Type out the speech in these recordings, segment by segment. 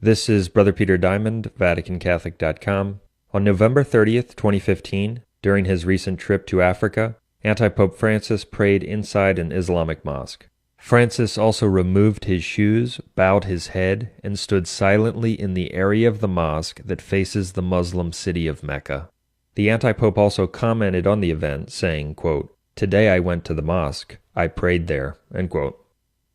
This is Brother Peter Diamond, VaticanCatholic.com. On November 30th, 2015, during his recent trip to Africa, Anti-Pope Francis prayed inside an Islamic mosque. Francis also removed his shoes, bowed his head, and stood silently in the area of the mosque that faces the Muslim city of Mecca. The anti-pope also commented on the event, saying, quote, "Today I went to the mosque. I prayed there." End quote.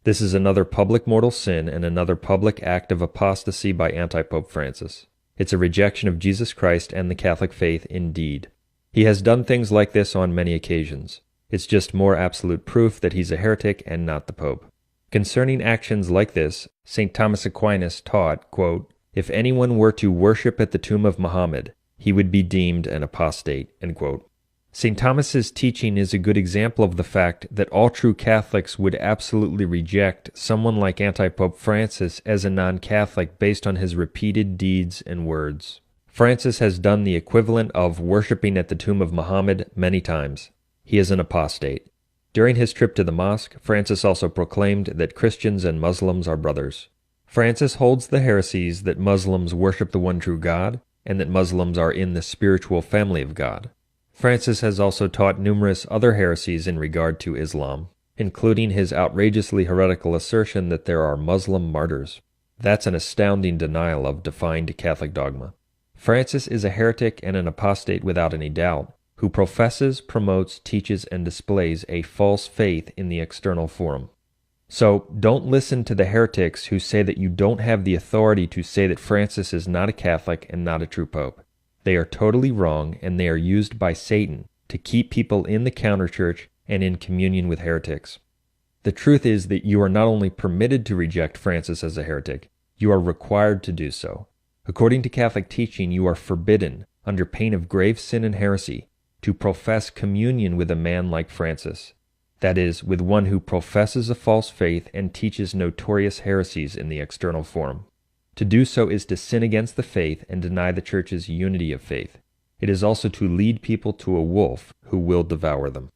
This is another public mortal sin and another public act of apostasy by anti-Pope Francis. It's a rejection of Jesus Christ and the Catholic faith indeed. He has done things like this on many occasions. It's just more absolute proof that he's a heretic and not the Pope. Concerning actions like this, St. Thomas Aquinas taught, quote, "If anyone were to worship at the tomb of Muhammad, he would be deemed an apostate." End quote. St. Thomas's teaching is a good example of the fact that all true Catholics would absolutely reject someone like anti-Pope Francis as a non-Catholic based on his repeated deeds and words. Francis has done the equivalent of worshiping at the tomb of Muhammad many times. He is an apostate. During his trip to the mosque, Francis also proclaimed that Christians and Muslims are brothers. Francis holds the heresies that Muslims worship the one true God and that Muslims are in the spiritual family of God. Francis has also taught numerous other heresies in regard to Islam, including his outrageously heretical assertion that there are Muslim martyrs. That's an astounding denial of defined Catholic dogma. Francis is a heretic and an apostate without any doubt, who professes, promotes, teaches, and displays a false faith in the external forum. So, don't listen to the heretics who say that you don't have the authority to say that Francis is not a Catholic and not a true pope. They are totally wrong, and they are used by Satan to keep people in the counterchurch and in communion with heretics. The truth is that you are not only permitted to reject Francis as a heretic, you are required to do so. According to Catholic teaching, you are forbidden, under pain of grave sin and heresy, to profess communion with a man like Francis. That is, with one who professes a false faith and teaches notorious heresies in the external forum. To do so is to sin against the faith and deny the Church's unity of faith. It is also to lead people to a wolf who will devour them.